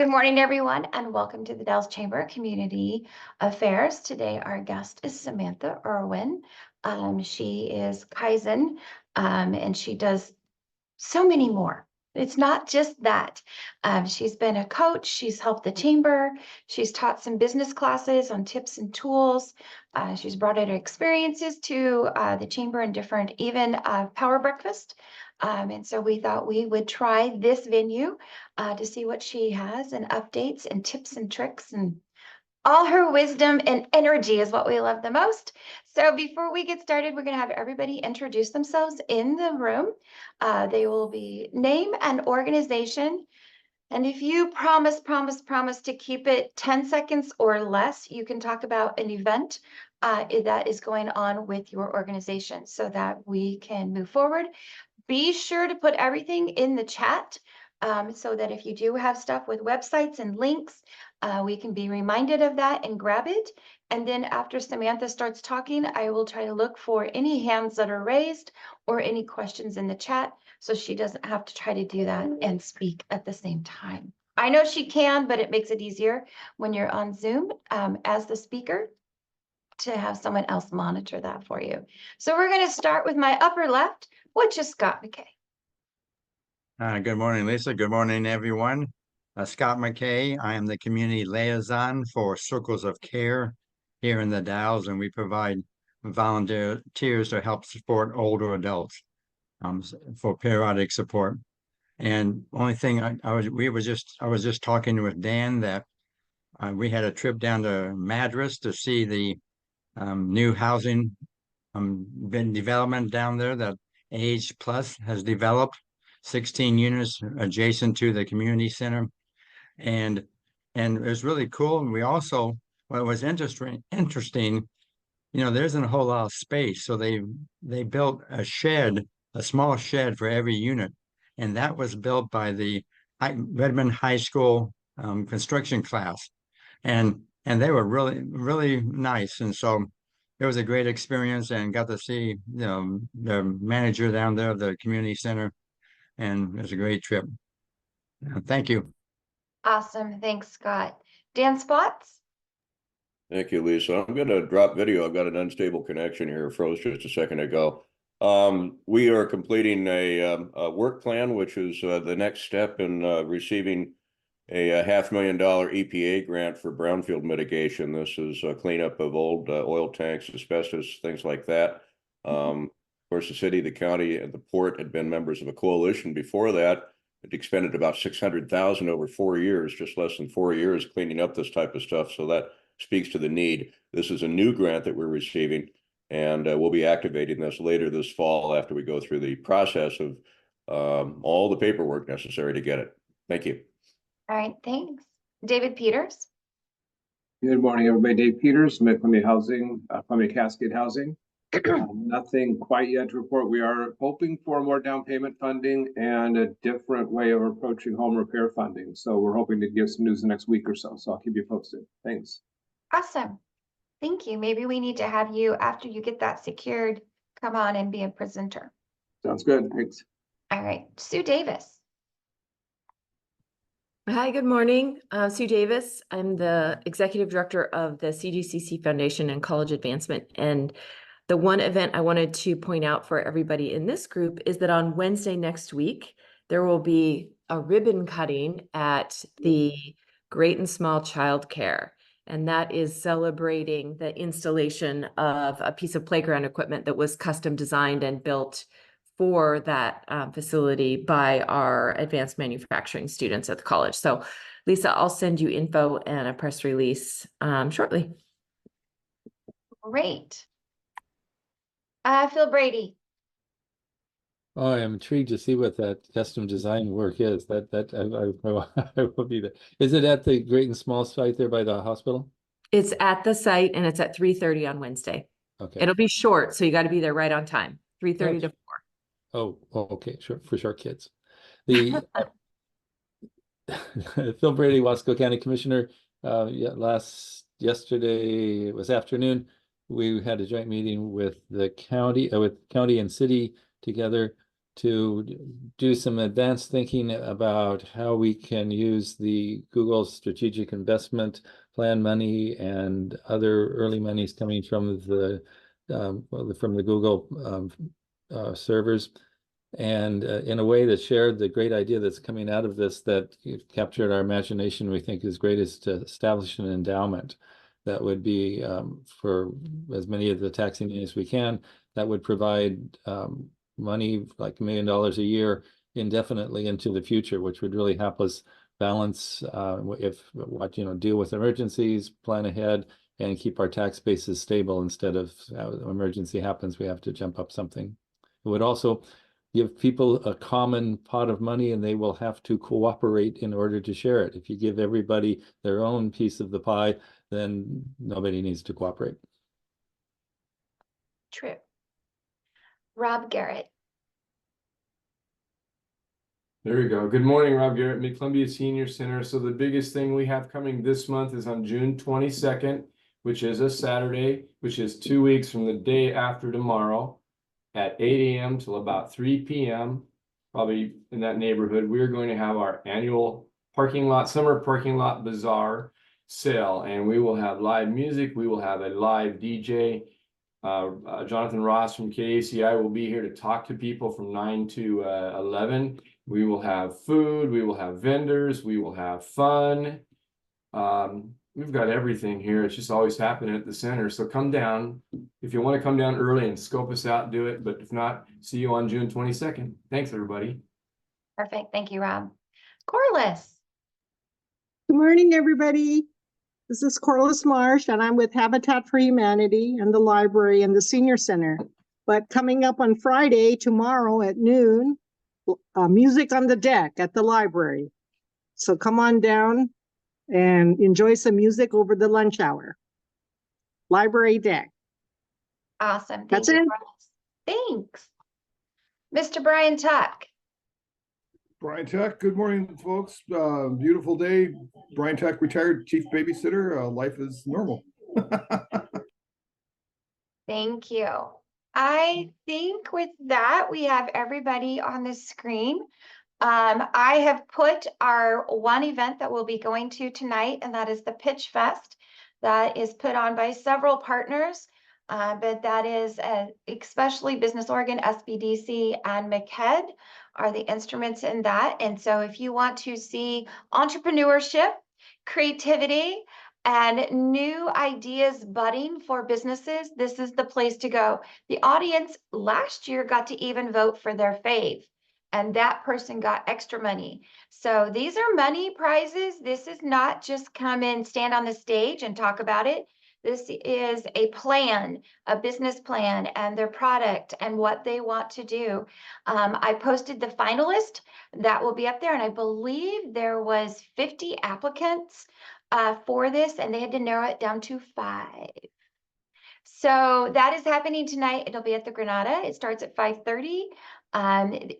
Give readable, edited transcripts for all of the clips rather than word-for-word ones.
Good morning, everyone, and welcome to the Dalles Chamber Community Affairs. Today, our guest is Samantha Irwin. She is Kaizen, and she does so many more. It's not just that. She's been a coach. She's helped the chamber. She's taught some business classes on tips and tools. She's brought her experiences to the chamber and different, even power breakfast. And so we thought we would try this venue to see what she has and updates and tips and tricks, and all her wisdom and energy is what we love the most. So before we get started, we're going to have everybody introduce themselves in the room. They will be name and organization. And if you promise to keep it 10 seconds or less, you can talk about an event that is going on with your organization so that we can move forward. Be sure to put everything in the chat so that if you do have stuff with websites and links, we can be reminded of that and grab it. And then after Samantha starts talking, I will try to look for any hands that are raised or any questions in the chat so she doesn't have to try to do that and speak at the same time. I know she can, but it makes it easier when you're on Zoom as the speaker to have someone else monitor that for you. So we're going to start with my upper left, which is Scott McKay. Good morning, Lisa. Good morning, everyone. Scott McKay. I am the community liaison for Circles of Care here in the Dalles, and we provide volunteers to help support older adults for periodic support. And only thing I was just talking with Dan that we had a trip down to Madras to see the new housing development down there that Age Plus has developed. 16 units adjacent to the community center, and it was really cool. And we also, what was interesting, there isn't a whole lot of space, so they built a small shed for every unit, and that was built by the Redmond High School construction class, and they were really nice, and so it was a great experience, and got to see the manager down there of the community center. And it was a great trip. Thank you. Awesome. Thanks, Scott. Dan Spots? Thank you, Lisa. I'm going to drop video. I've got an unstable connection here. Froze just a second ago. We are completing a work plan, which is the next step in receiving a $500,000 EPA grant for brownfield mitigation. This is a cleanup of old oil tanks, asbestos, things like that. Of course, the city, the county, and the port had been members of a coalition before that. It expended about $600,000 over 4 years, just less than 4 years, cleaning up this type of stuff. So that speaks to the need. This is a new grant that we're receiving, and we'll be activating this later this fall after we go through the process of all the paperwork necessary to get it. Thank you. All right, thanks. David Peters? Good morning, everybody. Dave Peters, Columbia Housing, Columbia Cascade Housing. Nothing quite yet to report. We are hoping for more down payment funding and a different way of approaching home repair funding. So we're hoping to give some news the next week or so. So I'll keep you posted. Thanks. Awesome. Thank you. Maybe we need to have you, after you get that secured, come on and be a presenter. Sounds good. Thanks. All right. Sue Davis. Hi, good morning. Sue Davis. I'm the executive director of the CGCC Foundation and College Advancement. And the one event I wanted to point out for everybody in this group is that on Wednesday next week, there will be a ribbon cutting at the Great and Small Child Care. And that is celebrating the installation of a piece of playground equipment that was custom designed and built for that facility by our advanced manufacturing students at the college. So Lisa, I'll send you info and a press release shortly. Great. Phil Brady. Oh, I'm intrigued to see what that custom design work is. I will be there. Is it at the Great and Small site there by the hospital? It's at the site and it's at 3:30 on Wednesday. Okay. It'll be short, so you got to be there right on time. 3:30 to 4. Oh, okay, sure, for short kids. The Phil Brady, Wasco County Commissioner. Yesterday, it was afternoon. We had a joint meeting with the county, with county and city together to do some advanced thinking about how we can use the Google Strategic Investment Plan money and other early monies coming from the Google servers, and in a way that shared the great idea that's coming out of this that captured our imagination. We think is great is to establish an endowment that would be for as many of the taxing units we can, that would provide money like $1 million a year indefinitely into the future, which would really help us balance deal with emergencies, plan ahead, and keep our tax bases stable instead of emergency happens, we have to jump up something. It would also give people a common pot of money, and they will have to cooperate in order to share it. If you give everybody their own piece of the pie, then nobody needs to cooperate. True. Rob Garrett. There you go. Good morning, Rob Garrett, Mid-Columbia Senior Center. So the biggest thing we have coming this month is on June 22nd, which is a Saturday, which is 2 weeks from the day after tomorrow at 8 a.m. till about 3 p.m., probably in that neighborhood. We're going to have our annual summer parking lot bazaar sale, and we will have live music. We will have a live DJ. Jonathan Ross from KACI will be here to talk to people from 9 to 11. We will have food, we will have vendors, we will have fun. We've got everything here. It's just always happening at the center. So come down. If you want to come down early and scope us out, do it. But if not, see you on June 22nd. Thanks, everybody. Perfect. Thank you, Rob. Corliss. Good morning, everybody. This is Corliss Marsh, and I'm with Habitat for Humanity and the library and the senior center. But coming up on Friday, tomorrow at noon, music on the deck at the library. So come on down and enjoy some music over the lunch hour. Library deck. Awesome. That's Thank you, it. Corliss. Thanks. Mr. Brian Tuck. Brian Tuck, good morning, folks. Beautiful day. Brian Tuck, retired chief babysitter. Life is normal. Thank you. I think with that, we have everybody on the screen. I have put our one event that we'll be going to tonight, and that is the Pitch Fest. That is put on by several partners, but that is especially Business Oregon, SBDC, and MCHED are the instruments in that. And so if you want to see entrepreneurship, creativity, and new ideas budding for businesses, this is the place to go. The audience last year got to even vote for their fave, and that person got extra money. So these are money prizes. This is not just come and stand on the stage and talk about it. This is a plan, a business plan, and their product and what they want to do. I posted the finalist that will be up there, and I believe there was 50 applicants for this, and they had to narrow it down to 5. So that is happening tonight. It'll be at the Granada. It starts at 5:30.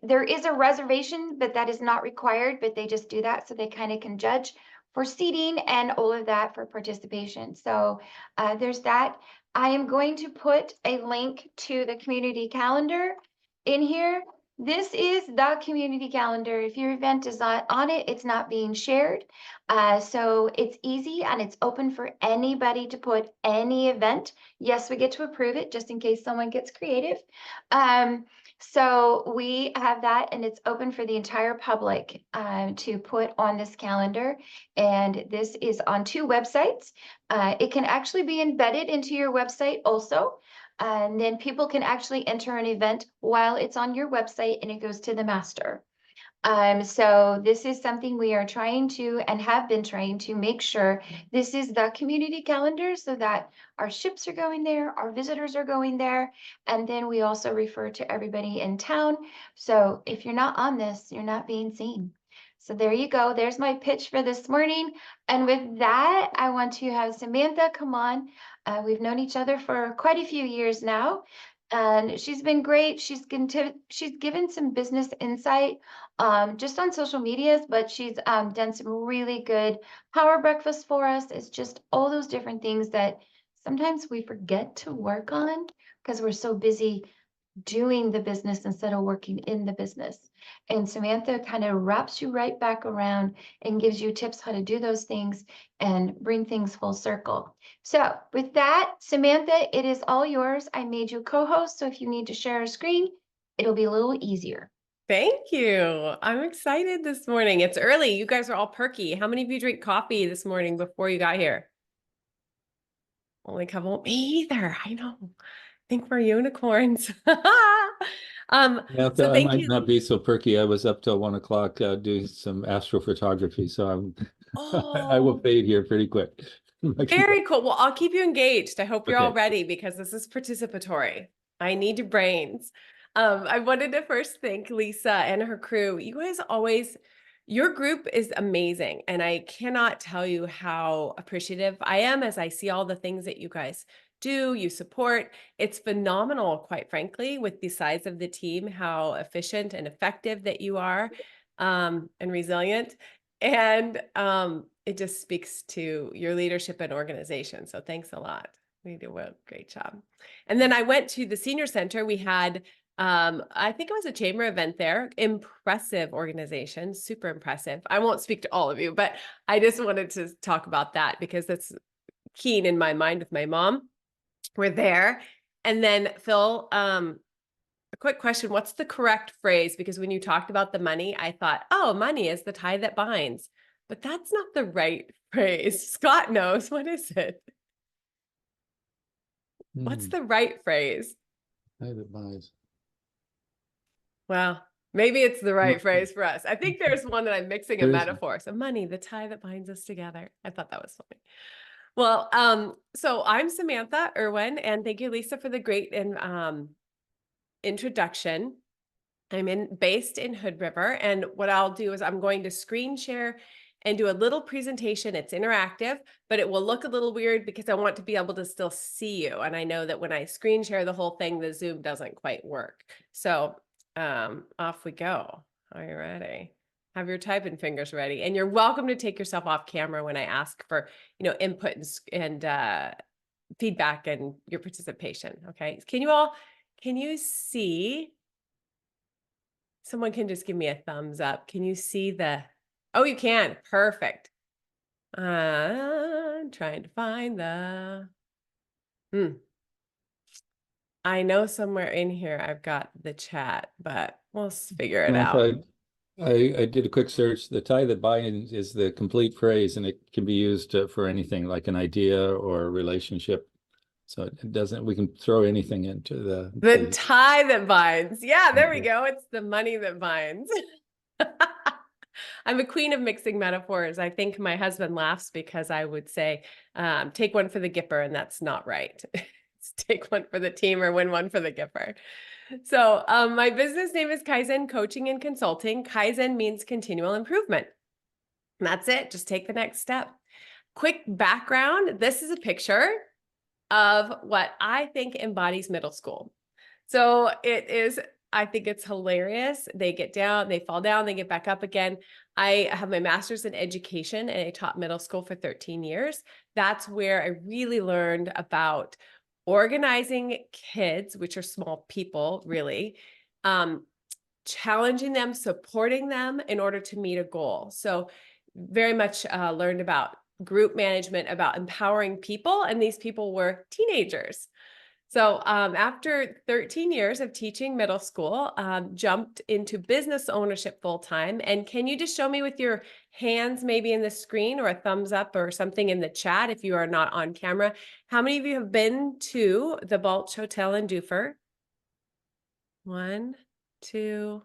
There is a reservation, but that is not required, but they just do that so they kind of can judge for seating and all of that for participation. So there's that. I am going to put a link to the community calendar in here. This is the community calendar. If your event is not on it, it's not being shared. So it's easy and it's open for anybody to put any event. Yes, we get to approve it just in case someone gets creative. So we have that, and it's open for the entire public to put on this calendar. And this is on 2 websites. It can actually be embedded into your website also. And then people can actually enter an event while it's on your website, and it goes to the master. So this is something we are trying to and have been trying to make sure this is the community calendar so that our ships are going there, our visitors are going there, and then we also refer to everybody in town. So if you're not on this, you're not being seen. So there you go. There's my pitch for this morning. And with that, I want to have Samantha come on. We've known each other for quite a few years now. And she's been great. She's given some business insight just on social medias, but she's done some really good power breakfast for us. It's just all those different things that sometimes we forget to work on because we're so busy doing the business instead of working in the business. And Samantha kind of wraps you right back around and gives you tips how to do those things and bring things full circle. So with that, Samantha, it is all yours. I made you co-host, so if you need to share a screen, it'll be a little easier. Thank you. I'm excited this morning. It's early. You guys are all perky. How many of you drink coffee this morning before you got here? Only a couple. Me either. I know. Think we're unicorns. Yeah, So I thank might you. not be so perky. I was up till 1 o'clock doing some astrophotography, so I will Oh, fade here pretty quick. very cool. Well, I'll keep you engaged. I hope you're all Okay. ready because this is participatory. I need your brains. I wanted to first thank Lisa and her crew. You guys always, your group is amazing. And I cannot tell you how appreciative I am as I see all the things that you guys do, you support. It's phenomenal, quite frankly, with the size of the team, how efficient and effective that you are, and resilient. And it just speaks to your leadership and organization. So thanks a lot. We do a great job. And then I went to the senior center. We had, I think it was a chamber event there. Impressive organization, super impressive. I won't speak to all of you, but I just wanted to talk about that because that's keen in my mind with my mom. We're there. And then Phil, a quick question. What's the correct phrase? Because when you talked about the money, I thought, oh, money is the tie that binds. But that's not the right phrase. Scott knows. What is it? What's the right phrase? Well, maybe it's the right phrase for us. I think there's one that I'm mixing a There is- metaphor. So money, the tie that binds us together. I thought that was funny. Well, so I'm Samantha Irwin, and thank you, Lisa, for the great introduction. I'm based in Hood River, and what I'll do is I'm going to screen share and do a little presentation. It's interactive, but it will look a little weird because I want to be able to still see you. And I know that when I screen share the whole thing, the Zoom doesn't quite work. So off we go. Are you ready? Have your typing fingers ready. And you're welcome to take yourself off camera when I ask for, input and feedback and your participation. Okay. Can you see? Someone can just give me a thumbs up. Can you see oh, you can. Perfect. I'm trying to find I know somewhere in here I've got the chat, but we'll figure it out. I did a quick search. The tie that binds is the complete phrase, and it can be used for anything like an idea or a relationship. So it doesn't, we can throw anything into The tie that binds. Yeah, there we Okay. go. It's the money that binds. I'm a queen of mixing metaphors. I think my husband laughs because I would say, take one for the Gipper, and that's not right. It's take one for the team or win one for the Gipper. So my business name is Kaizen Coaching and Consulting. Kaizen means continual improvement. And that's it. Just take the next step. Quick background. This is a picture of what I think embodies middle school. So I think it's hilarious. They get down, they fall down, they get back up again. I have my master's in education and I taught middle school for 13 years. That's where I really learned about organizing kids, which are small people, really, challenging them, supporting them in order to meet a goal. So very much learned about group management, about empowering people, and these people were teenagers. So after 13 years of teaching middle school, jumped into business ownership full time. And can you just show me with your hands, maybe in the screen or a thumbs up or something in the chat if you are not on camera, how many of you have been to the Balch Hotel in Dufur? 1, 2,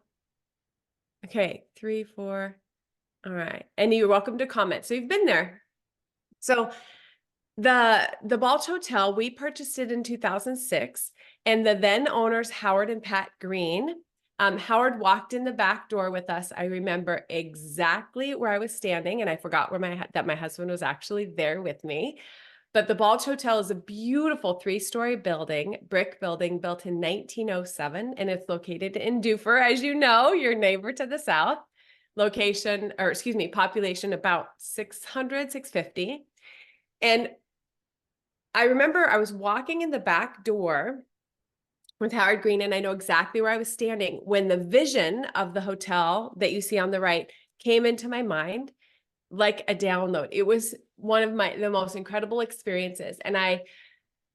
okay, 3, 4. All right. And you're welcome to comment. So you've been there. So the Balch Hotel, we purchased it in 2006, and the then owners, Howard and Pat Green, Howard walked in the back door with us. I remember exactly where I was standing, and I forgot that my husband was actually there with me. But the Balch Hotel is a beautiful 3-story building, brick building built in 1907, and it's located in Dufur, as you know, your neighbor to the south. Population about 600, 650. And I remember I was walking in the back door with Howard Green, and I know exactly where I was standing when the vision of the hotel that you see on the right came into my mind like a download. It was one of the most incredible experiences. And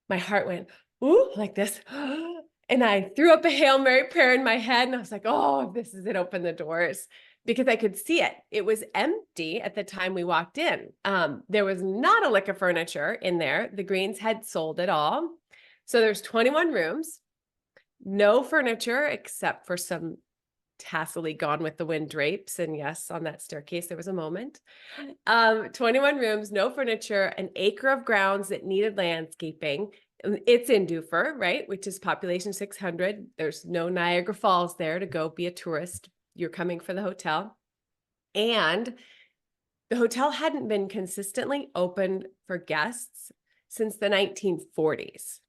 my heart went, ooh, like this. And I threw up a Hail Mary prayer in my head. And I was like, oh, this is it. Open the doors, because I could see it. It was empty at the time we walked in. There was not a lick of furniture in there. The Greens had sold it all. So there's 21 rooms, no furniture except for some tassily Gone with the Wind drapes. And yes, on that staircase, there was a moment. 21 rooms, no furniture, an acre of grounds that needed landscaping. It's in Duffer, right? Which is population 600. There's no Niagara Falls there to go be a tourist. You're coming for the hotel. And the hotel hadn't been consistently open for guests since the 1940s.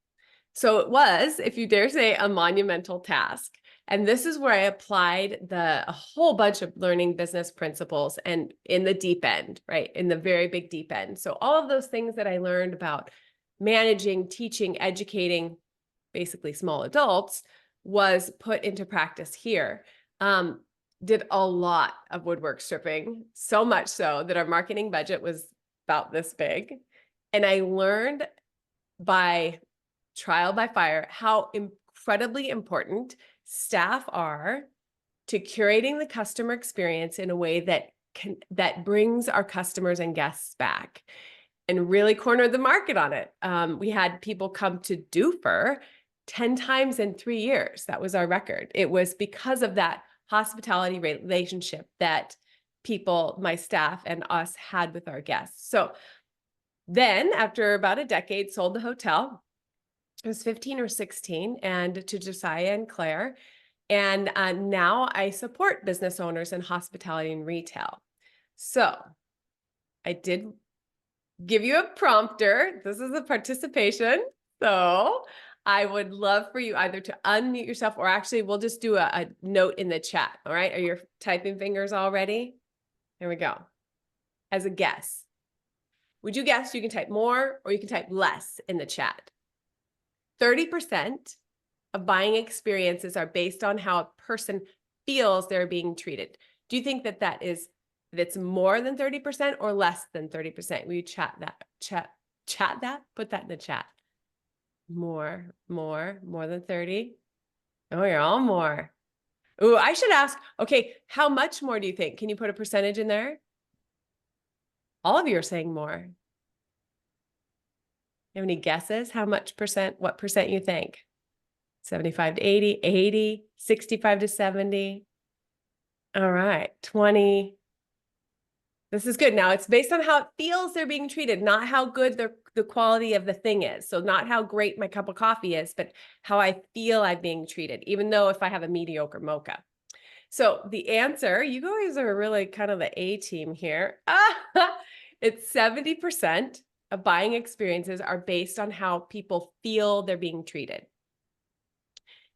So it was, if you dare say, a monumental task. And this is where I applied a whole bunch of learning business principles, and in the deep end, right? In the very big deep end. So all of those things that I learned about managing, teaching, educating, basically small adults, was put into practice here. Did a lot of woodwork stripping, so much so that our marketing budget was about this big. And I learned by trial by fire how incredibly important staff are to curating the customer experience in a way that brings our customers and guests back, and really cornered the market on it. We had people come to Duffer 10 times in 3 years. That was our record. It was because of that hospitality relationship that people, my staff and us, had with our guests. So then after about a decade, sold the hotel. I was 15 or 16, and to Josiah and Claire. And now I support business owners in hospitality and retail. So I did give you a prompter. This is a participation. So I would love for you either to unmute yourself, or actually we'll just do a note in the chat. All right. Are your typing fingers all ready? Here we go. As a guess, would you guess you can type more or you can type less in the chat? 30% of buying experiences are based on how a person feels they're being treated. Do you think that's more than 30% or less than 30%? Will you chat that? Chat that? Put that in the chat. More than 30? Oh, you're all more. Ooh, I should ask, okay, how much more do you think? Can you put a percentage in there? All of you are saying more. You have any guesses? What percent you think? 75 to 80, 80, 65 to 70. All right, 20. This is good. Now it's based on how it feels they're being treated, not how good the quality of the thing is. So not how great my cup of coffee is, but how I feel I'm being treated, even though if I have a mediocre mocha. So the answer, you guys are really kind of the A team here. It's 70% of buying experiences are based on how people feel they're being treated.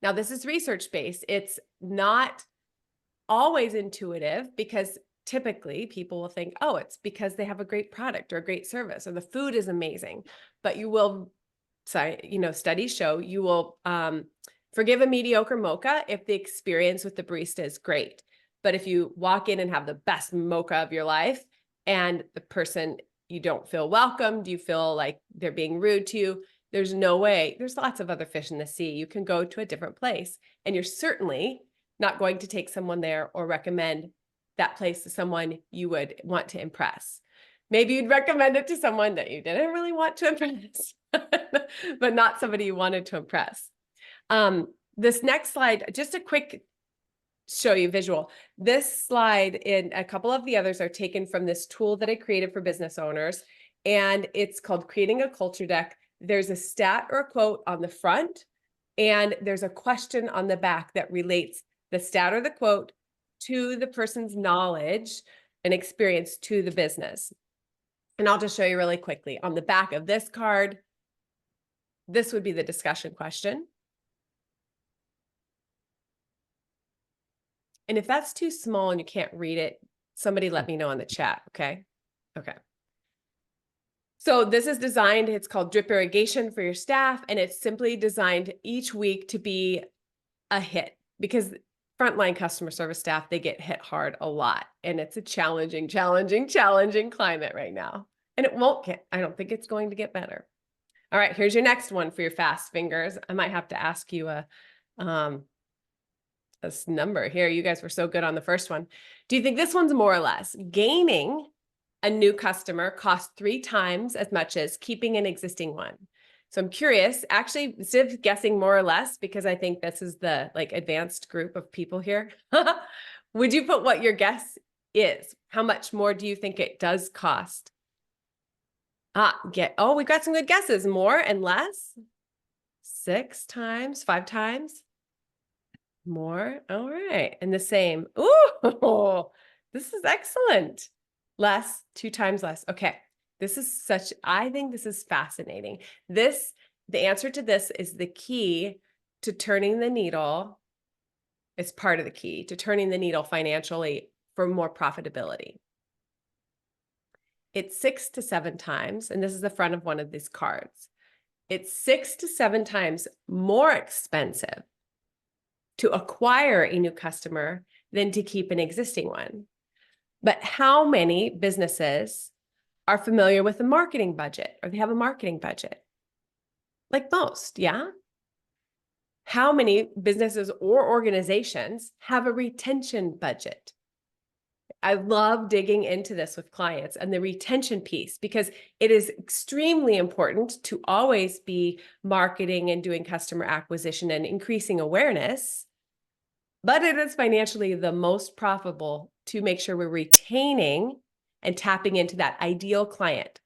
Now, this is research-based. It's not always intuitive, because typically people will think, oh, it's because they have a great product or a great service or the food is amazing. But studies show you will forgive a mediocre mocha if the experience with the barista is great. But if you walk in and have the best mocha of your life and the person, you don't feel welcomed, you feel like they're being rude to you, there's no way. There's lots of other fish in the sea. You can go to a different place, and you're certainly not going to take someone there or recommend that place to someone you would want to impress. Maybe you'd recommend it to someone that you didn't really want to impress, but not somebody you wanted to impress. This next slide, just a quick show you visual. This slide and a couple of the others are taken from this tool that I created for business owners, and it's called Creating a Culture Deck. There's a stat or a quote on the front, and there's a question on the back that relates the stat or the quote to the person's knowledge and experience to the business. And I'll just show you really quickly. On the back of this card, this would be the discussion question. And if that's too small and you can't read it, somebody let me know in the chat, okay? Okay. So this is designed, it's called drip irrigation for your staff, and it's simply designed each week to be a hit, because frontline customer service staff, they get hit hard a lot. And it's a challenging climate right now. And it won't get, I don't think it's going to get better. All right, here's your next one for your fast fingers. I might have to ask you this number here. You guys were so good on the first one. Do you think this one's more or less? Gaining a new customer costs 3 times as much as keeping an existing one. So I'm curious, actually, instead of guessing more or less, because I think this is the like advanced group of people here, would you put what your guess is? How much more do you think it does cost? Oh, we've got some good guesses. More and less? 6 times, 5 times? More. All right. And the same. Ooh, this is excellent. Less, 2 times less. Okay. This is I think this is fascinating. The answer to this is the key to turning the needle. It's part of the key to turning the needle financially for more profitability. It's 6 to 7 times, and this is the front of one of these cards. It's 6 to 7 times more expensive to acquire a new customer than to keep an existing one. But how many businesses are familiar with a marketing budget, or they have a marketing budget? Like most, yeah? How many businesses or organizations have a retention budget? I love digging into this with clients and the retention piece, because it is extremely important to always be marketing and doing customer acquisition and increasing awareness. But it is financially the most profitable to make sure we're retaining and tapping into that ideal client.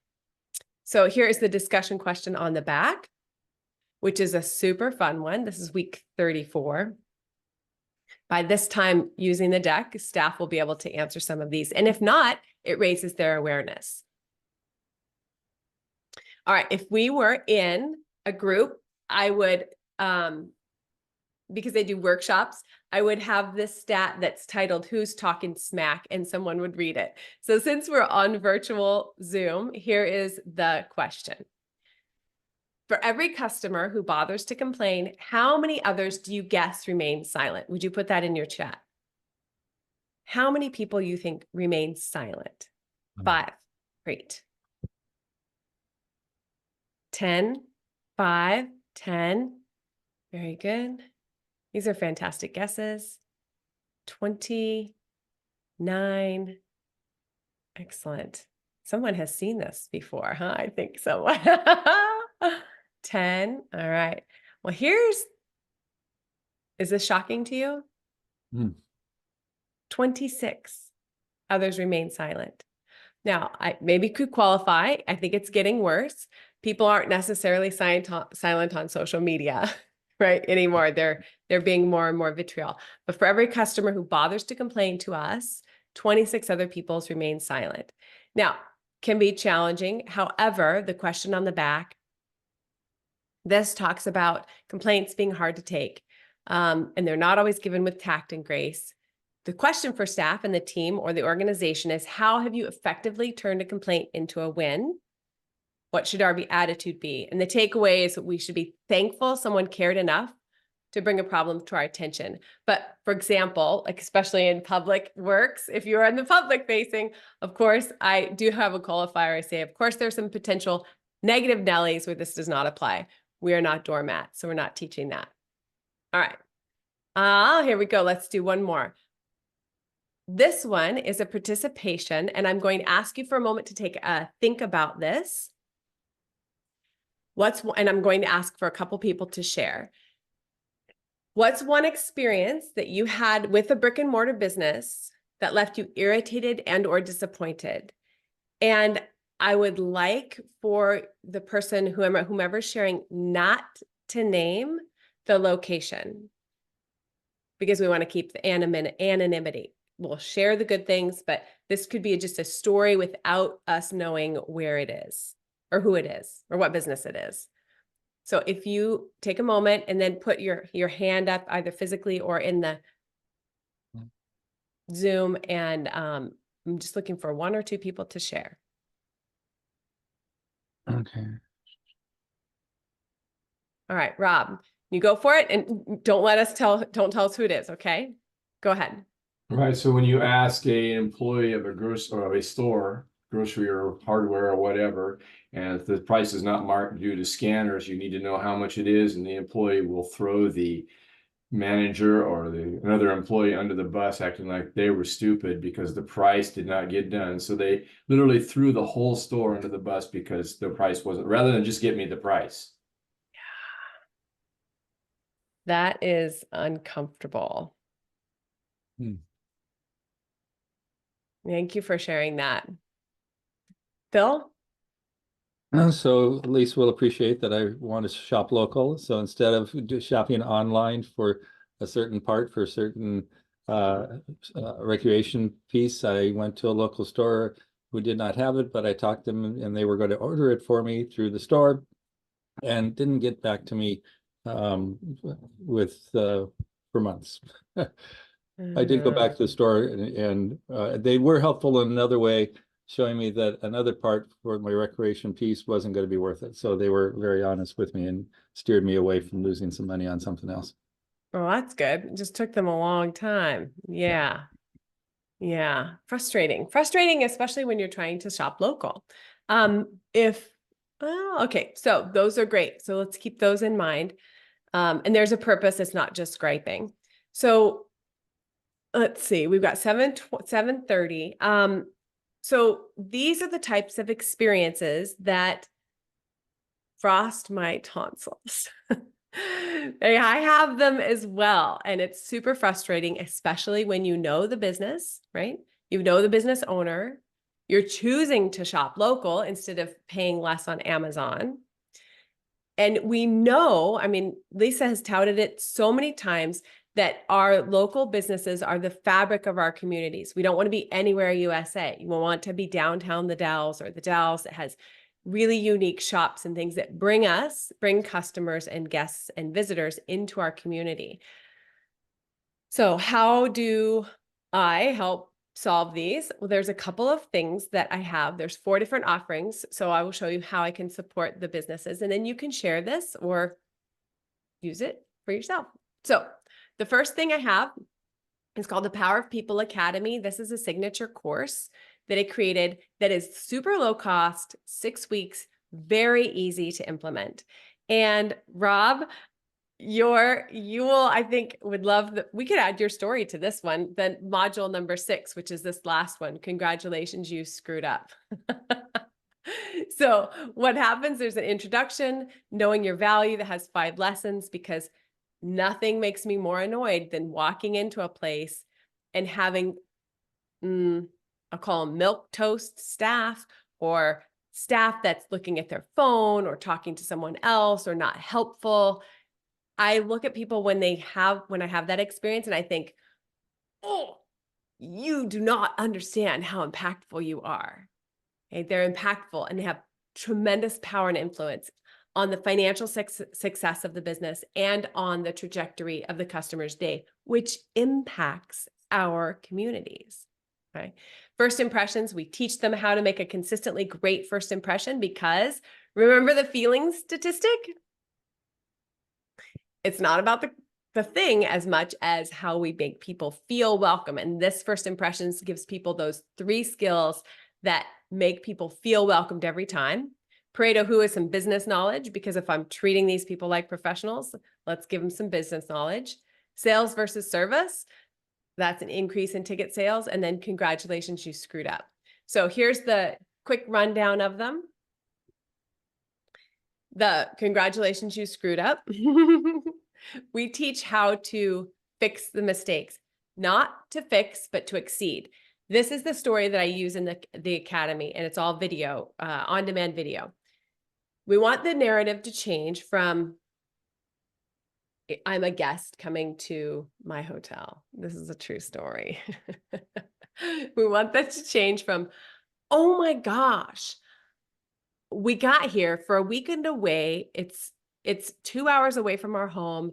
So here is the discussion question on the back, which is a super fun one. This is week 34. By this time using the deck, staff will be able to answer some of these. And if not, it raises their awareness. All right, if we were in a group, I would, because they do workshops, I would have this stat that's titled "Who's Talking Smack?" and someone would read it. So since we're on virtual Zoom, here is the question. For every customer who bothers to complain, how many others do you guess remain silent? Would you put that in your chat? How many people you think remain silent? 5. Great. 10, 5, 10. Very good. These are fantastic guesses. 29. Excellent. Someone has seen this before, huh? I think so. 10. All right. Well, is this shocking to you? 26 others remain silent. Now, I maybe could qualify. I think it's getting worse. People aren't necessarily silent on social media, right, anymore. They're being more and more vitriol. But for every customer who bothers to complain to us, 26 other people remain silent. Now, can be challenging. However, the question on the back, this talks about complaints being hard to take, and they're not always given with tact and grace. The question for staff and the team or the organization is, how have you effectively turned a complaint into a win? What should our attitude be? And the takeaway is that we should be thankful someone cared enough to bring a problem to our attention. But for example, like especially in public works, if you're in the public facing, of course, I do have a qualifier. I say, of course, there's some potential negative Nellies where this does not apply. We are not doormats, so we're not teaching that. All right. Here we go. Let's do one more. This one is a participation, and I'm going to ask you for a moment to take a think about this. And I'm going to ask for a couple people to share. What's one experience that you had with a brick and mortar business that left you irritated and or disappointed? And I would like for the person, whomever's sharing, not to name the location, because we want to keep the anonymity. We'll share the good things, but this could be just a story without us knowing where it is or who it is or what business it is. So if you take a moment and then put your hand up either physically or in the Zoom, and I'm just looking for 1 or 2 people to share. Okay. All right, Rob, you go for it, and don't tell us who it is, okay? Go ahead. Right, so when you ask a employee of a or of a store, grocery or hardware or whatever, and if the price is not marked due to scanners, you need to know how much it is, and the employee will throw the manager or another employee under the bus, acting like they were stupid because the price did not get done. So they literally threw the whole store under the bus because the price wasn't, rather than just get me the price. That is uncomfortable. Hmm. Thank you for sharing that. Phil? So at least we'll appreciate that I want to shop local. So instead of just shopping online for a certain part for a certain recreation piece, I went to a local store who did not have it, but I talked to them and they were going to order it for me through the store and didn't get back to me for months. I did go back to the store and they were helpful in another way, showing me that another part for my recreation piece wasn't going to be worth it. So they were very honest with me and steered me away from losing some money on something else. Oh, that's good. It just took them a long time. Yeah. Yeah. Frustrating, especially when you're trying to shop local. Okay, so those are great. So let's keep those in mind. And there's a purpose. It's not just griping. So let's see, we've got 7:30. So these are the types of experiences that frost my tonsils. I have them as well. And it's super frustrating, especially when you know the business, right? You know the business owner. You're choosing to shop local instead of paying less on Amazon. And we know, I mean, Lisa has touted it so many times that our local businesses are the fabric of our communities. We don't want to be anywhere USA. You want to be downtown the Dalles or the Dalles that has really unique shops and things that bring customers and guests and visitors into our community. So how do I help solve these? Well, there's a couple of things that I have. There's 4 different offerings. So I will show you how I can support the businesses, and then you can share this or use it for yourself. So the first thing I have is called the Power of People Academy. This is a signature course that I created that is super low cost, 6 weeks, very easy to implement. And Rob, I think would love we could add your story to this one, then module number 6, which is this last one. Congratulations, you screwed up. So what happens, there's an introduction, knowing your value that has 5 lessons, because nothing makes me more annoyed than walking into a place and having, I'll call them milquetoast staff, or staff that's looking at their phone or talking to someone else or not helpful. I look at people when I have that experience and I think, oh, you do not understand how impactful you are. Okay? They're impactful and they have tremendous power and influence on the financial success of the business and on the trajectory of the customer's day, which impacts our communities. Okay. First impressions, we teach them how to make a consistently great first impression, because remember the feeling statistic? It's not about the thing as much as how we make people feel welcome. And this first impressions gives people those 3 skills that make people feel welcomed every time. Pareto who is some business knowledge, because if I'm treating these people like professionals, let's give them some business knowledge. Sales versus service, that's an increase in ticket sales. And then congratulations, you screwed up. So here's the quick rundown of them. The congratulations, you screwed up. We teach how to fix the mistakes, not to fix, but to exceed. This is the story that I use in the academy, and it's all video, on-demand video. We want the narrative to change from, I'm a guest coming to my hotel. This is a true story. We want that to change from, oh my gosh, we got here for a weekend away. It's 2 hours away from our home,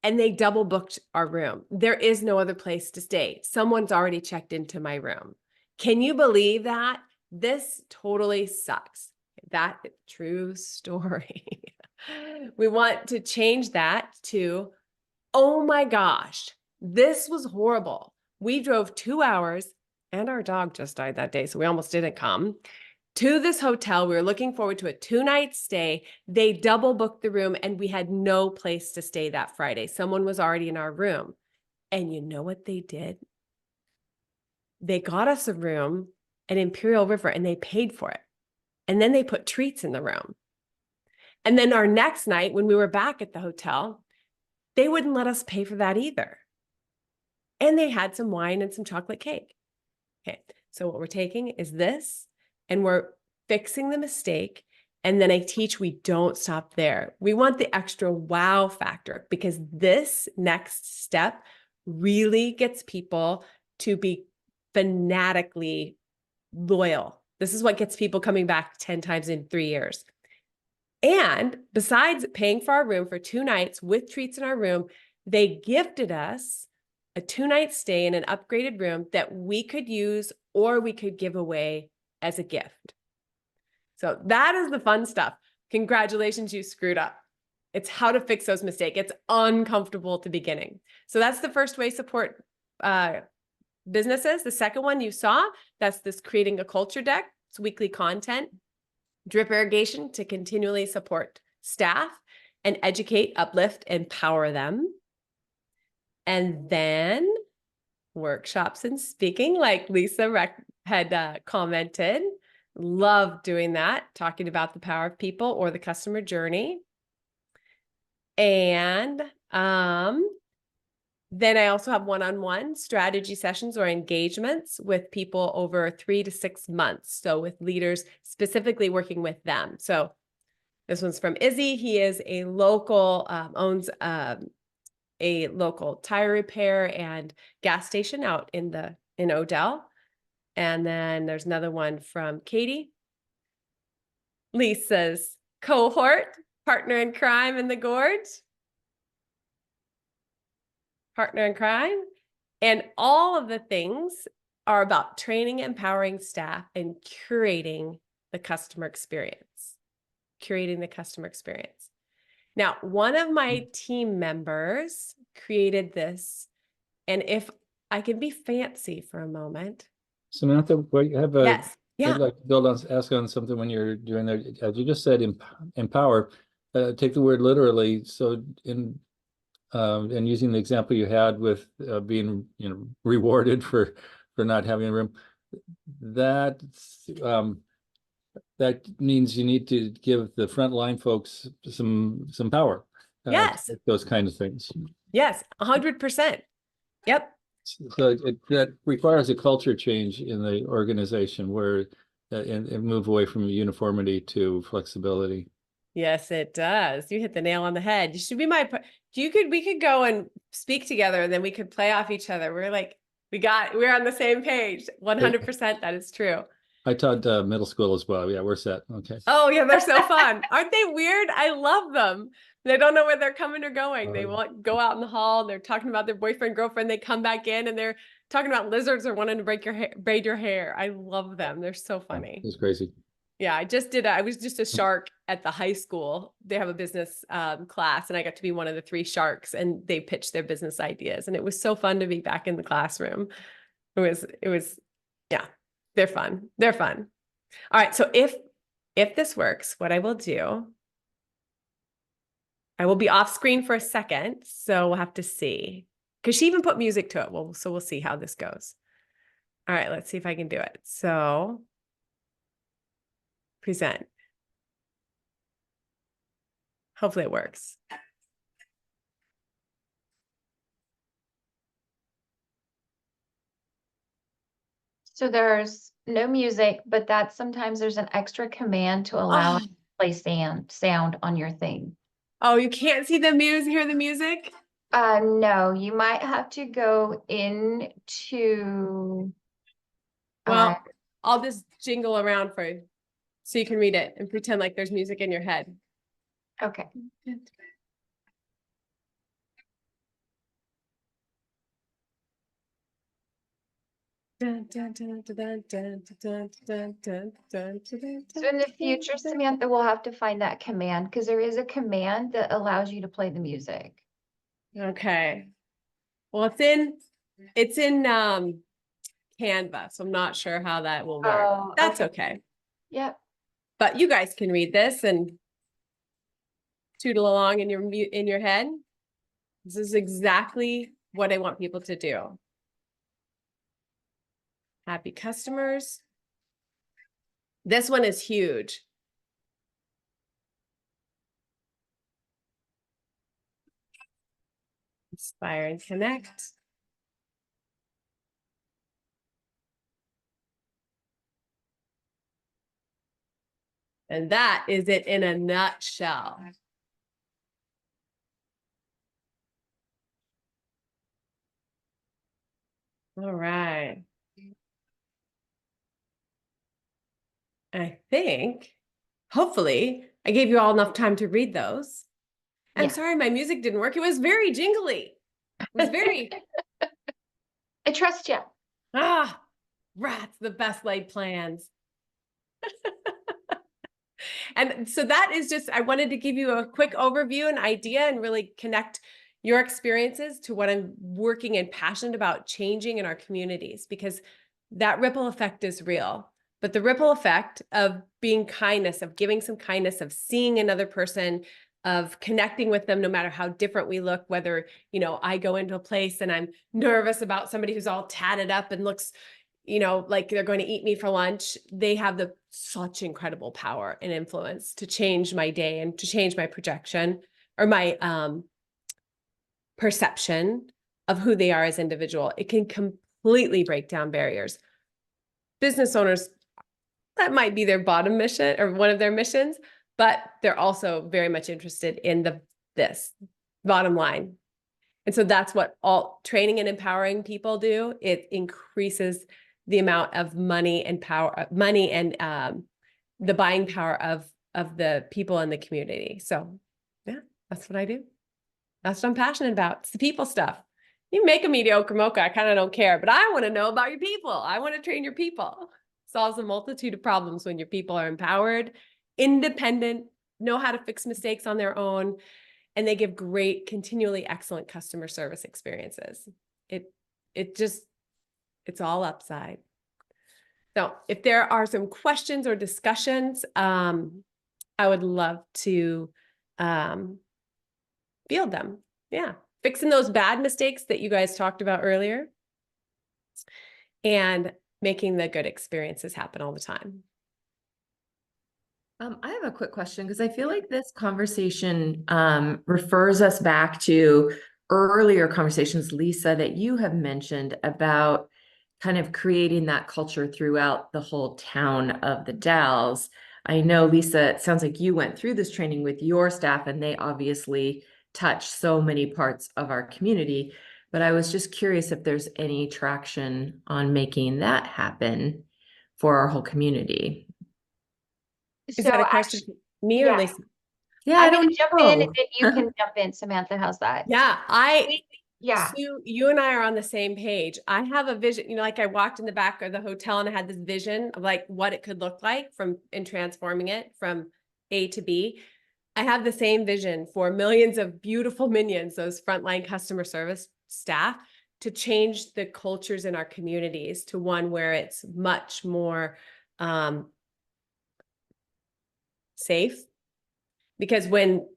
and they double booked our room. There is no other place to stay. Someone's already checked into my room. Can you believe that? This totally sucks. That true story. We want to change that to, oh my gosh, this was horrible. We drove 2 hours and our dog just died that day, so we almost didn't come to this hotel. We were looking forward to a 2-night stay. They double booked the room and we had no place to stay that Friday. Someone was already in our room. And you know what they did? They got us a room at Imperial River and they paid for it. And then they put treats in the room. And then our next night, when we were back at the hotel, they wouldn't let us pay for that either. And they had some wine and some chocolate cake. Okay, so what we're taking is this, and we're fixing the mistake. And then I teach we don't stop there. We want the extra wow factor, because this next step really gets people to be fanatically loyal. This is what gets people coming back 10 times in 3 years. And besides paying for our room for 2 nights with treats in our room, they gifted us a 2-night stay in an upgraded room that we could use or we could give away as a gift. So that is the fun stuff. Congratulations, you screwed up. It's how to fix those mistakes. It's uncomfortable at the beginning. So that's the first way support businesses. The second one you saw, that's this creating a culture deck. It's weekly content, drip irrigation to continually support staff and educate, uplift, empower them. And then workshops and speaking, like Lisa had commented. Love doing that, talking about the power of people or the customer journey. And then I also have one-on-one strategy sessions or engagements with people over 3 to 6 months. So with leaders specifically working with them. So this one's from Izzy. He is a local, owns a local tire repair and gas station out in Odell. And then there's another one from Katie. Lisa's cohort, partner in crime in the Gorge. Partner in crime. And all of the things are about training, empowering staff, and curating the customer experience. Curating the customer experience. Now, one of my team members created this, and if I can be fancy for a moment. Samantha, wait, Yes. Yeah. I'd like to ask on something when you're doing that. As you just said, empower, take the word literally. So and using the example you had with being, rewarded for not having a room, that means you need to give the frontline folks some power. Yes. Those kind of things. Yes, 100%. Yep. So that requires a culture change in the organization where and move away from uniformity to flexibility. Yes, it does. You hit the nail on the head. You should be we could go and speak together, and then we could play off each other. We're on the same page. 100%. That is true. I taught middle school as well. Yeah, we're set. Okay. Oh yeah, they're so fun. Aren't they weird? I love them. They don't know where they're coming or going. They won't go out in the hall and they're talking about their boyfriend, girlfriend. They come back in and they're talking about lizards or wanting to braid your hair. I love them. They're so funny. It's crazy. Yeah, I was just a shark at the high school. They have a business class, and I got to be one of the 3 sharks, and they pitched their business ideas. And it was so fun to be back in the classroom. It was, yeah, they're fun. They're fun. All right. So if this works, what I will do, I will be off screen for a second. So we'll have to see, because she even put music to it. So we'll see how this goes. All right, let's see if I can do it. So present. Hopefully it works. So there's no music, but sometimes there's an extra command to allow it to play sound on your thing. Oh, you can't see the hear the music? No, you might have to go into. Well, I'll just jingle around for you so you can read it and pretend like there's music in your head. Okay. Dun, dun, dun, dun, dun, dun, dun, dun, dun, dun, So in the dun, future, dun. Samantha, we'll have to find that command because there is a command that allows you to play the music. Okay. Well, it's in Canva, so I'm not sure how that will work. Oh, That's okay. okay. Yep. But you guys can read this and tootle along in your head. This is exactly what I want people to do. Happy customers. This one is huge. Inspire and connect. And that is it in a nutshell. All right. I think, hopefully, I gave you all enough time to read those. I'm Yeah. sorry, my music didn't work. It was very jingly. It was very, I trust you. rats, the best laid plans. And so that is just, I wanted to give you a quick overview and idea and really connect your experiences to what I'm working and passionate about changing in our communities, because that ripple effect is real. But the ripple effect of being kindness, of giving some kindness, of seeing another person, of connecting with them, no matter how different we look, whether, I go into a place and I'm nervous about somebody who's all tatted up and looks, like they're going to eat me for lunch. They have such incredible power and influence to change my day and to change my projection or my perception of who they are as individual. It can completely break down barriers. Business owners, that might be their bottom mission or one of their missions, but they're also very much interested in this bottom line. And so that's what all training and empowering people do. It increases the amount of money and power, the buying power of the people in the community. So yeah, that's what I do. That's what I'm passionate about. It's the people stuff. You make a mediocre mocha, I kind of don't care, but I want to know about your people. I want to train your people. Solves a multitude of problems when your people are empowered, independent, know how to fix mistakes on their own, and they give great, continually excellent customer service experiences. It's all upside. So if there are some questions or discussions, I would love to field them. Yeah. Fixing those bad mistakes that you guys talked about earlier and making the good experiences happen all the time. I have a quick question because I feel like this conversation refers us back to earlier conversations, Lisa, that you have mentioned about kind of creating that culture throughout the whole town of the Dalles. I know, Lisa, it sounds like you went through this training with your staff and they obviously touch so many parts of our community, but I was just curious if there's any traction on making that happen for our whole community. Is that a question for me or Lisa? Yeah, I'm I going don't to jump in and know. then you can jump in, Samantha. How's that? Yeah, Yeah. Sue, you and I are on the same page. I have a vision, like I walked in the back of the hotel and I had this vision of like what it could look like in transforming it from A to B. I have the same vision for millions of beautiful minions, those frontline customer service staff, to change the cultures in our communities to one where it's much more safe. Because when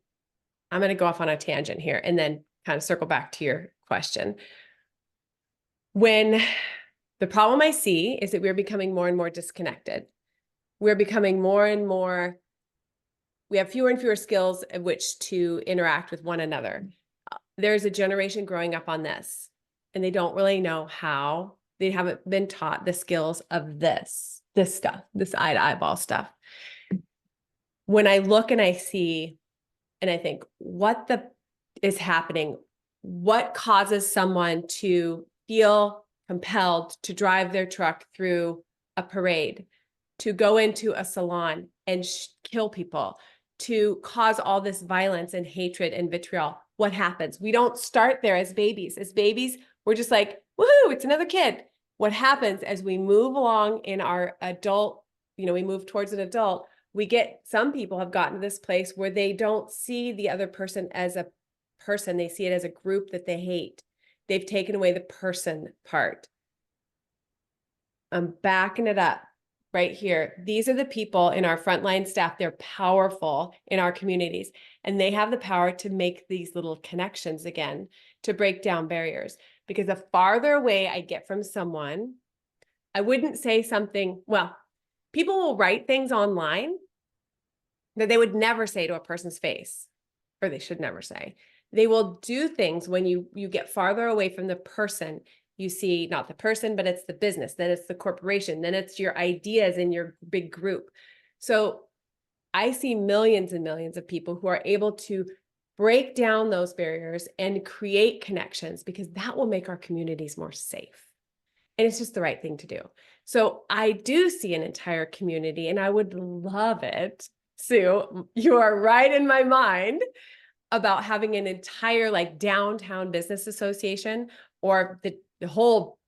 I'm going to go off on a tangent here and then kind of circle back to your question. When the problem I see is that we're becoming more and more disconnected. We're becoming more and more, we have fewer and fewer skills at which to interact with one another. There's a generation growing up on this, and they don't really know how. They haven't been taught the skills of this stuff, this eye to eyeball stuff. When I look and I see, and I think, what is happening? What causes someone to feel compelled to drive their truck through a parade, to go into a salon and kill people, to cause all this violence and hatred and vitriol? What happens? We don't start there as babies. As babies, we're just like, woohoo, it's another kid. what happens as we move along in our adult, we move towards an adult, some people have gotten to this place where they don't see the other person as a person. They see it as a group that they hate. They've taken away the person part. I'm backing it up right here. These are the people in our frontline staff. They're powerful in our communities, and they have the power to make these little connections again, to break down barriers. Because the farther away I get from someone, I wouldn't say something, well, people will write things online that they would never say to a person's face, or they should never say. They will do things when you get farther away from the person. You see not the person, but it's the business, then it's the corporation, then it's your ideas in your big group. So I see millions and millions of people who are able to break down those barriers and create connections, because that will make our communities more safe. And it's just the right thing to do. So I do see an entire community, and I would love it. Sue, you are right in my mind about having an entire like downtown business association, or the whole,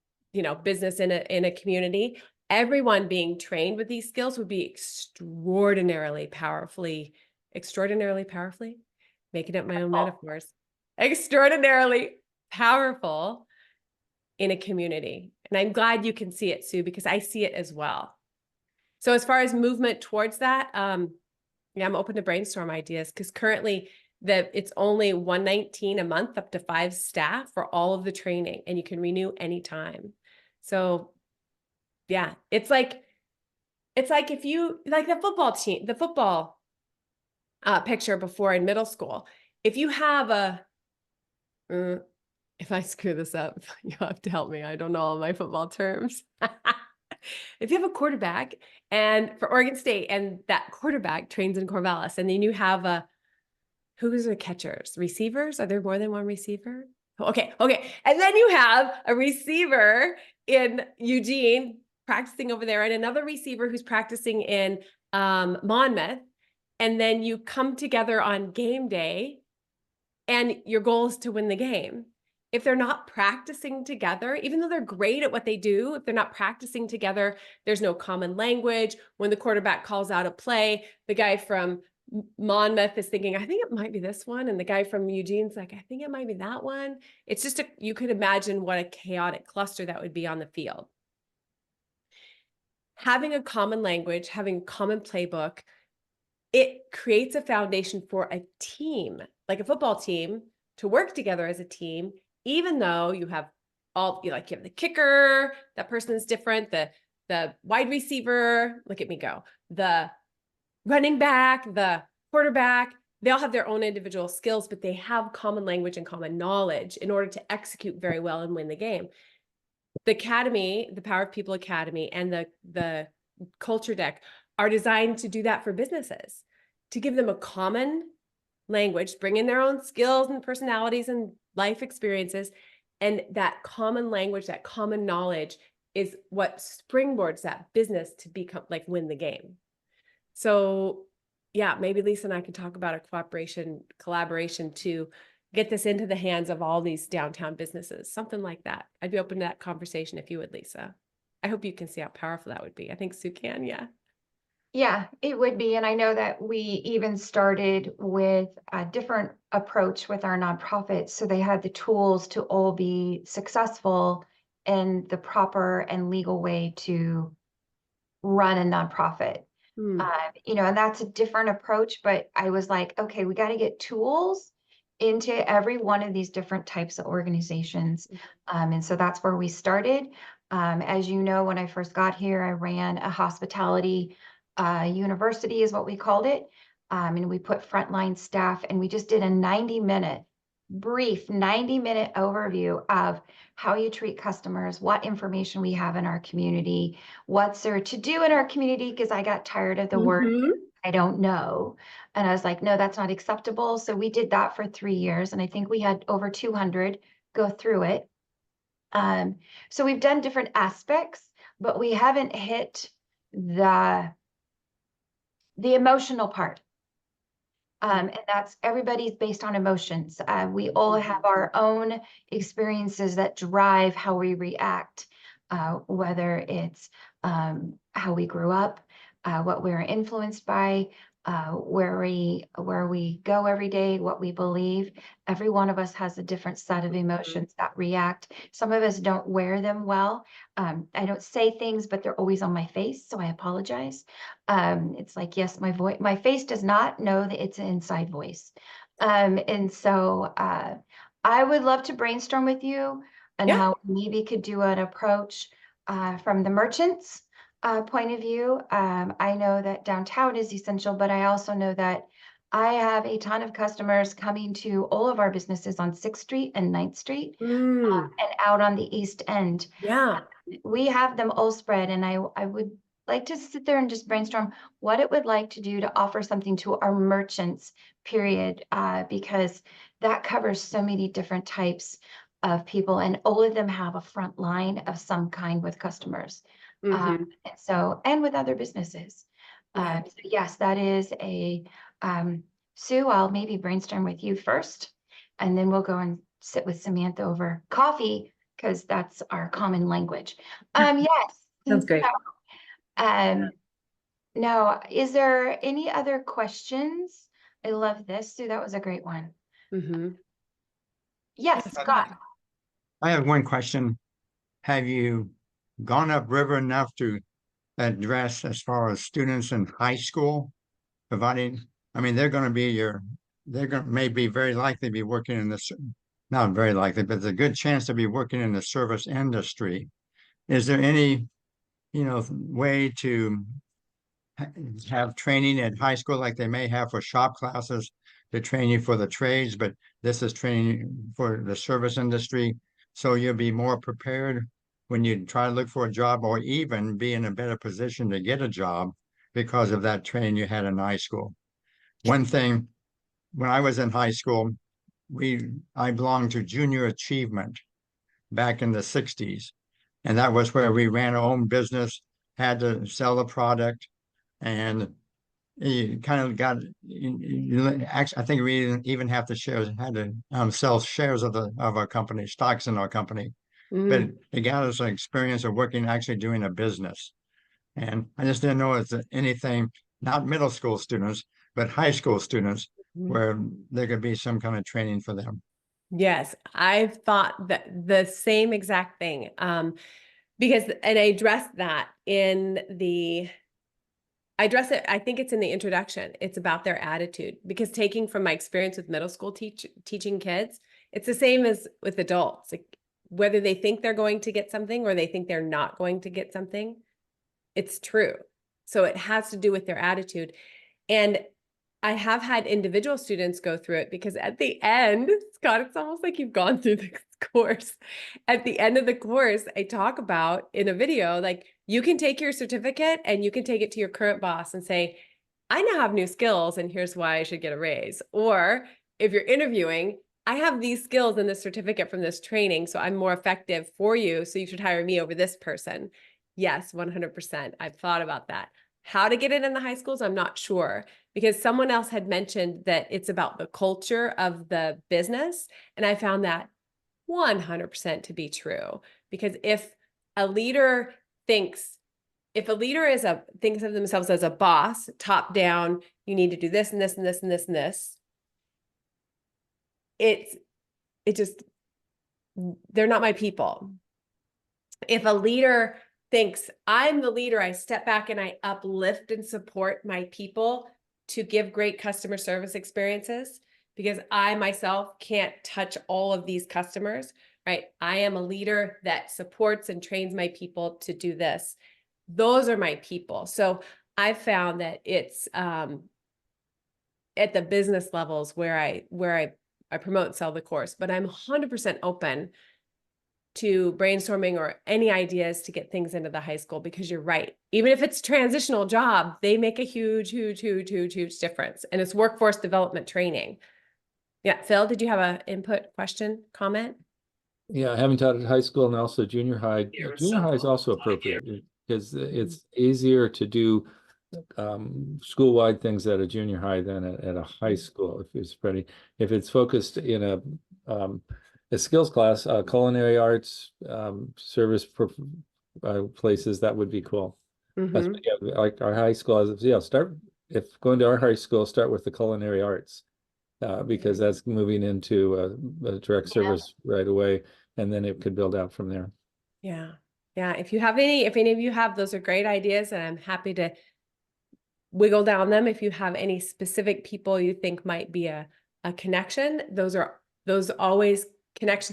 business in a community. Everyone being trained with these skills would be extraordinarily powerfully, making up my own metaphors, extraordinarily powerful in a community. And I'm glad you can see it, Sue, because I see it as well. So as far as movement towards that, I'm open to brainstorm ideas, because currently it's only $119 a month, up to 5 staff for all of the training, and you can renew anytime. So yeah, it's like if you like the football team, the football picture before in middle school, if you have if I screw this up, you have to help me. I don't know all my football terms. If you have a quarterback and for Oregon State, and that quarterback trains in Corvallis, and then you have who's the catchers? Receivers? Are there more than one receiver? Okay. And then you have a receiver in Eugene practicing over there, and another receiver who's practicing in Monmouth. And then you come together on game day, and your goal is to win the game. If they're not practicing together, even though they're great at what they do, if they're not practicing together, there's no common language. When the quarterback calls out a play, the guy from Monmouth is thinking, I think it might be this one. And the guy from Eugene's like, I think it might be that one. It's just you could imagine what a chaotic cluster that would be on the field. Having a common language, having a common playbook, it creates a foundation for a team, like a football team, to work together as a team, even though you have you have the kicker, that person is different, the wide receiver, look at me go, the running back, the quarterback, they all have their own individual skills, but they have common language and common knowledge in order to execute very well and win the game. The Academy, the Power of People Academy, and the Culture Deck are designed to do that for businesses, to give them a common language, bring in their own skills and personalities and life experiences. And that common language, that common knowledge is what springboards that business to become like win the game. So yeah, maybe Lisa and I can talk about a collaboration to get this into the hands of all these downtown businesses, something like that. I'd be open to that conversation if you would, Lisa. I hope you can see how powerful that would be. I think Sue can, yeah. Yeah, it would be. And I know that we even started with a different approach with our nonprofits. So they had the tools to all be successful in the proper and legal way to run a nonprofit. And that's a different approach, but I was like, okay, we got to get tools into every one of these different types of organizations. And so that's where we started. As you know, when I first got here, I ran a hospitality university is what we called it. And we put frontline staff, and we just did a brief 90-minute overview of how you treat customers, what information we have in our community, what's there to do in our community, because I got tired of the word I don't know. And I was like, no, that's not acceptable. So we did that for 3 years, and I think we had over 200 go through it. So we've done different aspects, but we haven't hit the emotional part. And that's everybody's based on emotions. We all have our own experiences that drive how we react. whether it's how we grew up, what we're influenced by, where we go every day, what we believe. Every one of us has a different set of emotions that react. Some of us don't wear them well. I don't say things, but they're always on my face, so I apologize. It's like, yes, my face does not know that it's an inside voice. And so I would love to brainstorm with you on Yeah. how we maybe could do an approach from the merchants point of view. I know that downtown is essential, but I also know that I have a ton of customers coming to all of our businesses on 6th Street and 9th Street and out on the East End. Yeah. We have them all spread, and I would like to sit there and just brainstorm what it would like to do to offer something to our merchants, period, because that covers so many different types of people, and all of them have a front line of some kind with customers. Mhm. And with other businesses. Yeah. So yes, that is Sue, I'll maybe brainstorm with you first, and then we'll go and sit with Samantha over coffee, because that's our common language. Yes. Sounds great. Now, is there any other questions? I love this, Sue. That was a great one. Mhm. Yes, Scott. I have one question. Have you gone upriver enough to address as far as students in high school providing? I mean, they're going to be may be very likely to be working in this, not very likely, but there's a good chance to be working in the service industry. Is there any, way to have training at high school like they may have for shop classes to train you for the trades, but this is training for the service industry, so you'll be more prepared when you try to look for a job, or even be in a better position to get a job because of that training you had in high school. One thing, when I was in high school, I belonged to junior achievement back in the 60s, and that was where we ran our own business, had to sell a product, and you kind of got actually, I think we even have to had to sell shares of our company, stocks in our company. But it got us an experience of working, actually doing a business. And I just didn't know if there's anything, not middle school students, but high school students, where there could be some kind of training for them. Yes, I've thought that the same exact thing. Because, and I addressed that I address it, I think it's in the introduction. It's about their attitude, because taking from my experience with middle school teaching kids, it's the same as with adults. Like, whether they think they're going to get something or they think they're not going to get something, it's true. So it has to do with their attitude. And I have had individual students go through it, because at the end, Scott, it's almost like you've gone through this course. At the end of the course, I talk about in a video, like, you can take your certificate and you can take it to your current boss and say, I now have new skills and here's why I should get a raise. Or if you're interviewing, I have these skills and this certificate from this training, so I'm more effective for you, so you should hire me over this person. Yes, 100%. I've thought about that. How to get it in the high schools, I'm not sure, because someone else had mentioned that it's about the culture of the business. And I found that 100% to be true, because if a leader thinks of themselves as a boss, top down, you need to do this and this and this and this and this, they're not my people. If a leader thinks, I'm the leader, I step back and I uplift and support my people to give great customer service experiences, because I myself can't touch all of these customers, right? I am a leader that supports and trains my people to do this. Those are my people. So I've found that it's at the business levels where I promote and sell the course, but I'm 100% open to brainstorming or any ideas to get things into the high school, because you're right. Even if it's transitional job, they make a huge, huge, huge, huge, huge difference. And it's workforce development training. Yeah. Phil, did you have an input, question, comment? Yeah, having taught at high school and also junior high. Junior high is also appropriate, because it's easier to do school-wide things at a junior high than at a high school. If it's focused in a skills class, culinary arts, service places, that would be cool. That's, Mhm. yeah, like our high school, if going to our high school, start with the culinary arts. Because that's moving into a direct service right away, and then it could build out from there. Yeah. Yeah. If any of you have, those are great ideas, and I'm happy to wiggle down them. If you have any specific people you think might be a connection, connections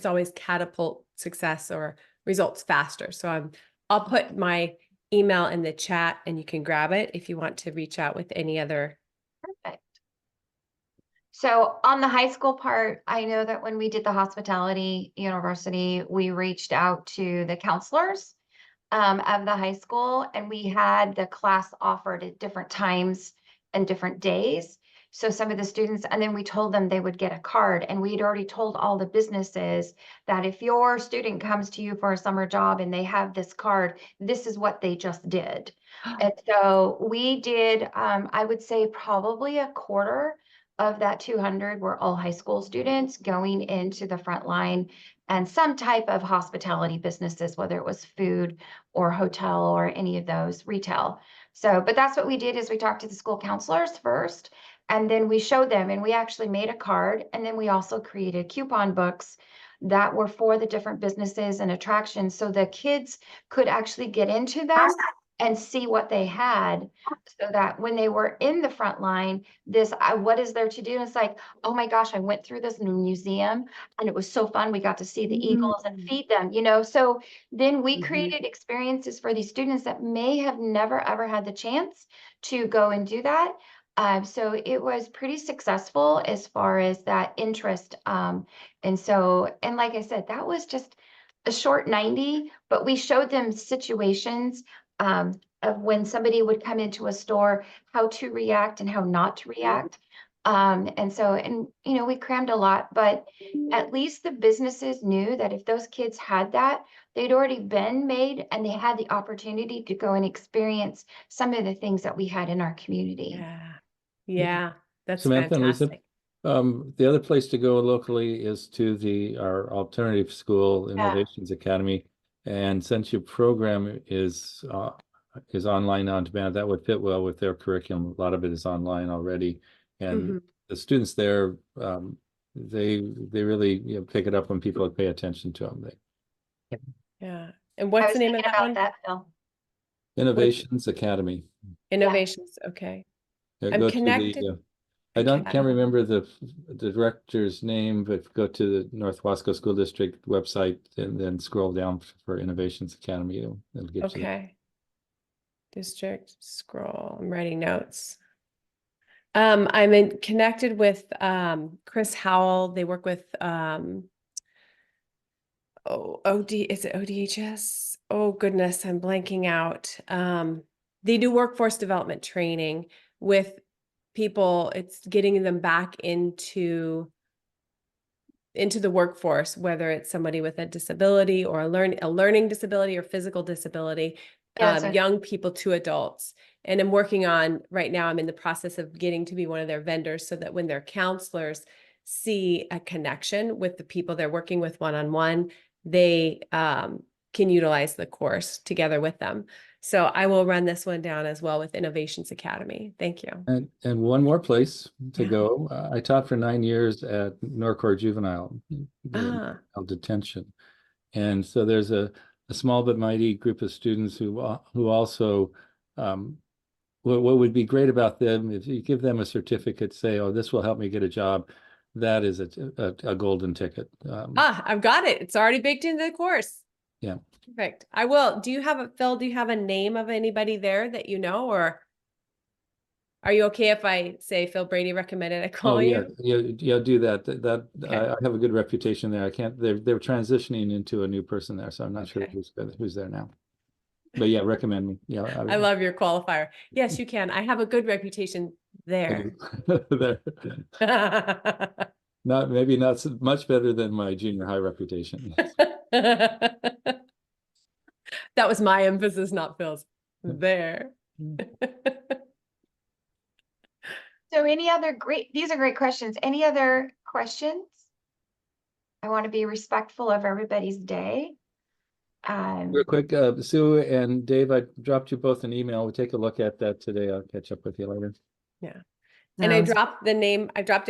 always catapult success or results faster. So I'll put my email in the chat and you can grab it if you want to reach out with any other. Perfect. So on the high school part, I know that when we did the hospitality university, we reached out to the counselors of the high school, and we had the class offered at different times and different days. So some of the students, and then we told them they would get a card, and we'd already told all the businesses that if your student comes to you for a summer job and they have this card, this is what they just did. And so we did, I would say probably a quarter of that 200 were all high school students going into the front line and some type of hospitality businesses, whether it was food or hotel or any of those retail. So, but that's what we did is we talked to the school counselors first, and then we showed them, and we actually made a card, and then we also created coupon books that were for the different businesses and attractions, so the kids could actually get into them and see what they had, so that when they were in the front line, what is there to do? And it's like, oh my gosh, I went through this new museum and it was so fun. We got to see the eagles and feed them, so then we created experiences for these students that may have never ever had the chance to go and do that. So it was pretty successful as far as that interest. And like I said, that was just a short 90, but we showed them situations of when somebody would come into a store, how to react and how not to react. We crammed a lot, but at least the businesses knew that if those kids had that, they'd already been made and they had the opportunity to go and experience some of the things that we had in our community. Yeah. Yeah. That's Samantha and Lisa, fantastic. the other place to go locally is to our alternative school, Innovations Academy. And since your program is online on demand, that would fit well with their curriculum. A lot of it is online already, and the students there, they really pick it up when people pay attention to them. Yeah. And what's the name of that one? Phil. Innovations Academy. Innovations. Okay. I'm Go connected. to can't remember the director's name, but go to the North Wasco School District website and then scroll down for Innovations Academy. It'll get you. Okay. District scroll. I'm writing notes. I'm connected with Chris Howell. They work with is it ODHS? Oh goodness, I'm blanking out. They do workforce development training with people. It's getting them back into the workforce, whether it's somebody with a disability or a learning disability or physical disability, young people to adults. And I'm working on right now, I'm in the process of getting to be one of their vendors so that when their counselors see a connection with the people they're working with one-on-one, they can utilize the course together with them. So I will run this one down as well with Innovations Academy. Thank you. And one more place to go. I taught for 9 years at Norcor Juvenile Detention. And so there's a small but mighty group of students who also, what would be great about them, if you give them a certificate, say, oh, this will help me get a job, that is a golden ticket. I've got it. It's already baked into the course. Yeah. Perfect. I will. Phil, do you have a name of anybody there that you know, or are you okay if I say Phil Brady recommended I call you? Yeah, do that. Okay. I have a good reputation there. They're transitioning into a new person there, so I'm not sure who's there now. But yeah, recommend me. Yeah, I love your qualifier. Yes, you can. I have a good reputation there. Maybe not so much better than my junior high reputation. That was my emphasis, not Phil's. There. So these are great questions. Any other questions? I want to be respectful of everybody's day. Real quick, Sue and Dave, I dropped you both an email. We'll take a look at that today. I'll catch up with you later. Yeah. And I Sounds- dropped the name, I dropped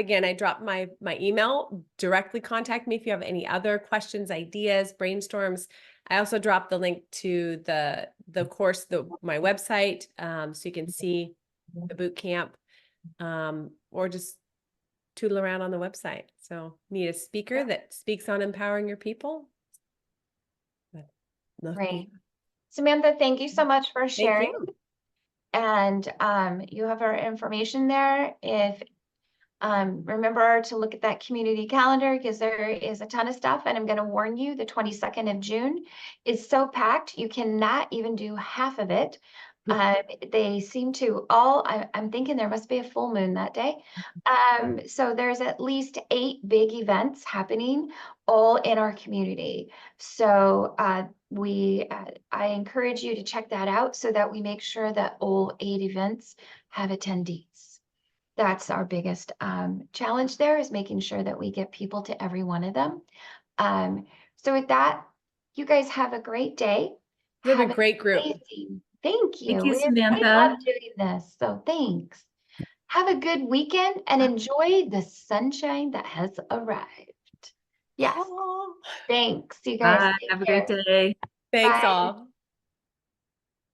my email. Directly contact me if you have any other questions, ideas, brainstorms. I also dropped the link to the course, my website, so you can see the boot camp, or just tootle around on the website. So need a speaker that speaks on empowering your people. Great. Samantha, thank you so much for Thank sharing. you. And you have our information there. If remember to look at that community calendar because there is a ton of stuff, and I'm going to warn you, the 22nd of June is so packed you cannot even do half of it. They seem to all, I'm thinking there must be a full moon that day. So there's at least 8 big events happening all in our community. So I encourage you to check that out so that we make sure that all 8 events have attendees. That's our biggest challenge there, is making sure that we get people to every one of them. So with that, you guys have a great day. You have a great group. Thank you. Thank you, We Samantha. love doing this. So thanks. Have a good weekend and enjoy the sunshine that has arrived. Yes. Thanks, you guys. Bye. Take Have a care. great day. Thanks Bye. all.